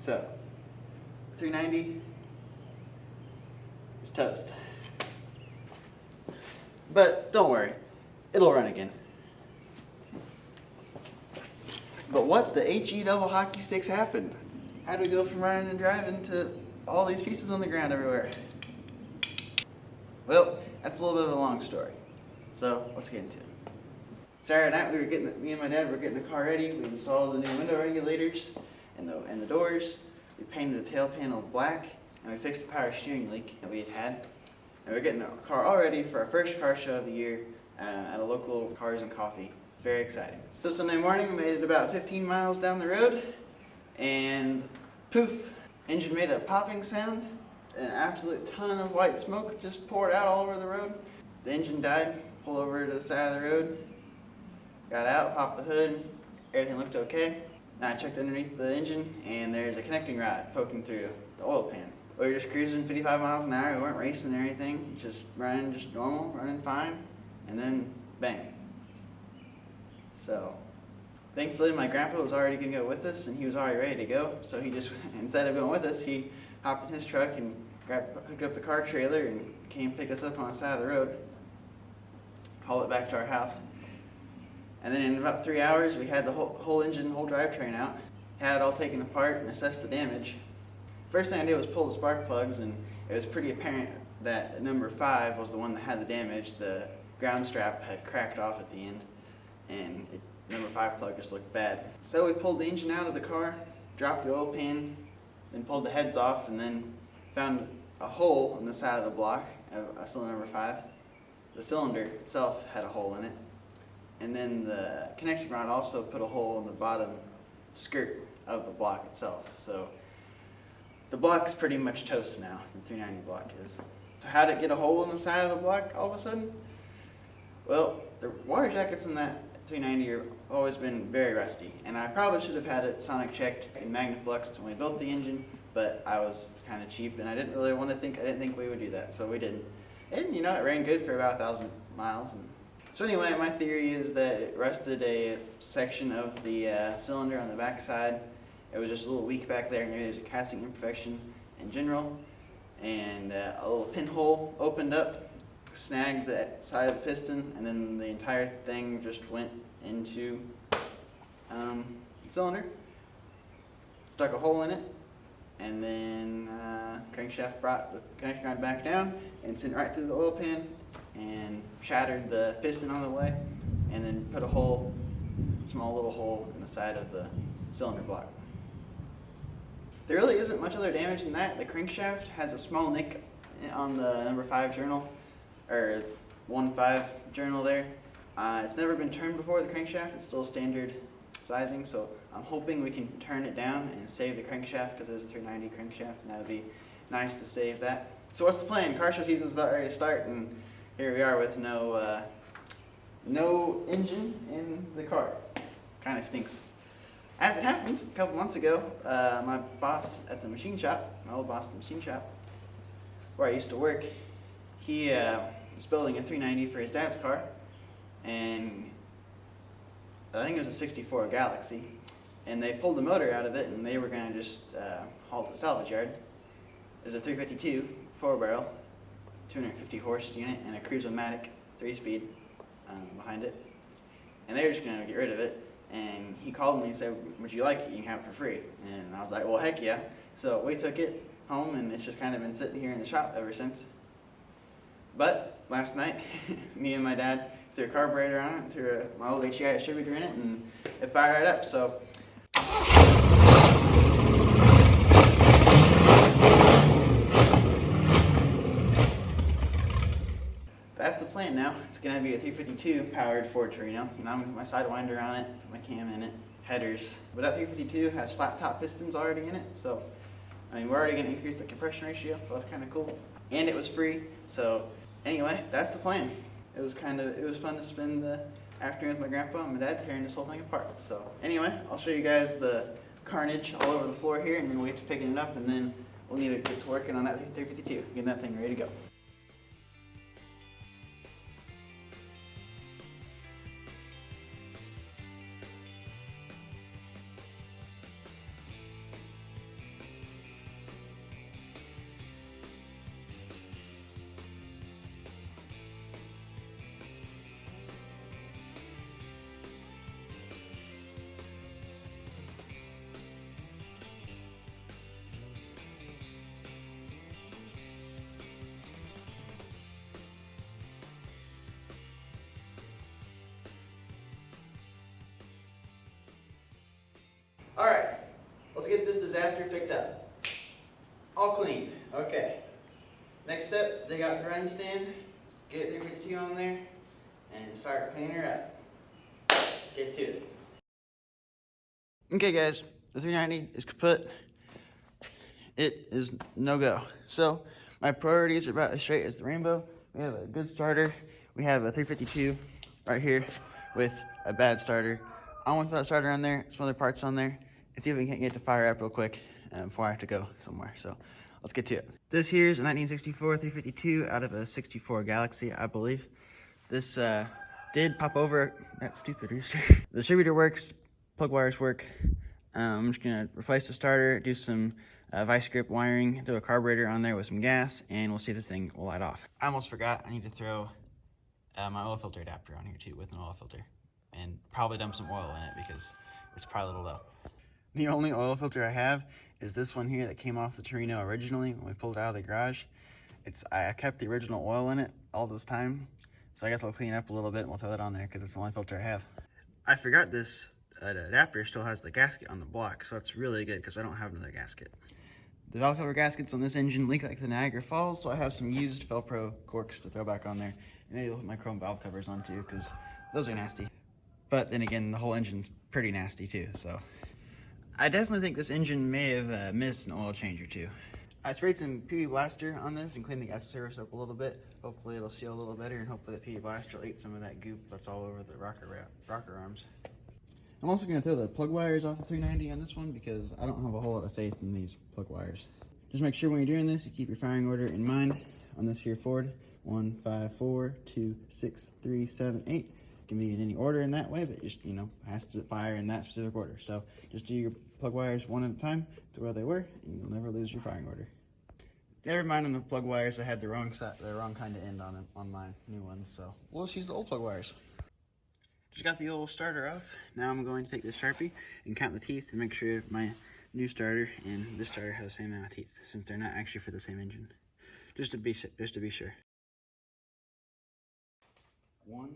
So, 390 is toast. But don't worry, it'll run again. But what the HE double hockey sticks happened? How do we go from running and driving to all these pieces on the ground everywhere? Well, that's a little bit of a long story. So let's get into it. Saturday night, me and my dad were getting the car ready. We installed the new window regulators and the doors. We painted the tail panel black, and we fixed the power steering leak that we had. And we're getting the car all ready for our first car show of the year at a local Cars and Coffee. Very exciting. So Sunday morning, we made it about 15 miles down the road, and poof, engine made a popping sound. An absolute ton of white smoke just poured out all over the road. The engine died. Pulled over to the side of the road. Got out, popped the hood. Everything looked okay. Now I checked underneath the engine, and there's a connecting rod poking through the oil pan. We were just cruising 55 miles an hour. We weren't racing or anything. Just running, just normal, running fine. And then, bang. So, thankfully my grandpa was already going to go with us, and he was already ready to go. So he just, instead of going with us, he hopped in his truck and hooked up the car trailer and came pick us up on the side of the road, haul it back to our house. And then in about 3 hours, we had the whole engine, whole drivetrain out, had it all taken apart and assessed the damage. First thing I did was pull the spark plugs, and it was pretty apparent that number 5 was the one that had the damage. The ground strap had cracked off at the end, and number 5 plug just looked bad. So we pulled the engine out of the car, dropped the oil pan, then pulled the heads off, and then found a hole in the side of the block of cylinder number 5. The cylinder itself had a hole in it. And then the connection rod also put a hole in the bottom skirt of the block itself. So the block's pretty much toast now, the 390 block is. So how did it get a hole in the side of the block all of a sudden? Well, the water jackets in that 390 have always been very rusty, and I probably should have had it sonic checked and magnafluxed when we built the engine, but I was kind of cheap and I didn't think we would do that, so we didn't. And it ran good for about 1,000 miles. So anyway, my theory is that it rusted a section of the cylinder on the back side. It was just a little weak back there, and maybe there's a casting imperfection in general. And a little pinhole opened up, snagged that side of the piston, and then the entire thing just went into the cylinder, stuck a hole in it, and then crankshaft brought the connection rod back down and sent right through the oil pan and shattered the piston on the way, and then put a small little hole in the side of the cylinder block. There really isn't much other damage than that. The crankshaft has a small nick on the number 5 journal, or 1.5 journal there. It's never been turned before, the crankshaft. It's still standard sizing, so I'm hoping we can turn it down and save the crankshaft, because there's a 390 crankshaft, and that would be nice to save that. So what's the plan? Car show season's about ready to start, and here we are with no engine in the car. Kind of stinks. As it happens, a couple months ago, my boss at the machine shop, my old boss at the machine shop, where I used to work, he was building a 390 for his dad's car, and I think it was a 64 Galaxy, and they pulled the motor out of it, and they were going to just haul it to the salvage yard. It was a 352 4-barrel, 250 horse unit, and a Cruise-O-Matic 3-speed behind it, and they were just going to get rid of it. And he called me and said, "Would you like it? You can have it for free." And I was like, "Well, heck yeah." So we took it home, and it's just kind of been sitting here in the shop ever since. But last night, me and my dad threw a carburetor on it, threw my old HEI distributor in it, and it fired right up. So that's the plan now. It's going to be a 352 powered Ford Torino. I'm going to put my Sidewinder on it, put my cam in it, headers. But that 352 has flat top pistons already in it, so we're already going to increase the compression ratio, so that's kind of cool. And it was free, so anyway, that's the plan. It was fun to spend the afternoon with my grandpa and my dad tearing this whole thing apart. So anyway, I'll show you guys the carnage all over the floor here, and then we'll get to picking it up, and then we'll need to get to working on that 352, getting that thing ready to go. disaster picked up. All clean. Okay. Next step, dig out the run stand, get 352 on there, and start cleaning her up. Let's get to it. Okay guys, the 390 is kaput. It is no go. So my priorities are about as straight as the rainbow. We have a good starter. We have a 352 right here with a bad starter. I want that starter on there, some other parts on there, and see if we can get to fire up real quick before I have to go somewhere. So let's get to it. This here is a 1964 352 out of a 64 Galaxy, I believe. This did pop over. That stupid rooster. The distributor works, plug wires work. I'm just gonna replace the starter, do some vice grip wiring, do a carburetor on there with some gas, and we'll see if this thing will light off. I almost forgot, I need to throw my oil filter adapter on here too with an oil filter, and probably dump some oil in it because it's probably a little low. The only oil filter I have is this one here that came off the Torino originally when we pulled it out of the garage. I kept the original oil in it all this time, so I guess I'll clean it up a little bit and we'll throw it on there because it's the only filter I have. I forgot this adapter still has the gasket on the block, so that's really good because I don't have another gasket. The valve cover gaskets on this engine leak like the Niagara Falls, so I have some used Velcro corks to throw back on there. And maybe I'll put my chrome valve covers on too, because those are nasty. But then again, the whole engine's pretty nasty too, so. I definitely think this engine may have missed an oil change or two. I sprayed some PB Blaster on this and cleaned the gas service up a little bit. Hopefully it'll seal a little better, and hopefully the PB Blaster will eat some of that goop that's all over the rocker arms. I'm also going to throw the plug wires off the 390 on this one because I don't have a whole lot of faith in these plug wires. Just make sure when you're doing this, you keep your firing order in mind on this here Ford. 1, 5, 4, 2, 6, 3, 7, 8. It can be in any order in that way, but just, has to fire in that specific order. So just do your plug wires one at a time to where they were, and you'll never lose your firing order. Never mind on the plug wires, I had the wrong kind of end on my new ones, so we'll just use the old plug wires. Just got the old starter off. Now I'm going to take this Sharpie and count the teeth and make sure my new starter and this starter have the same amount of teeth, since they're not actually for the same engine. Just to be sure. 1,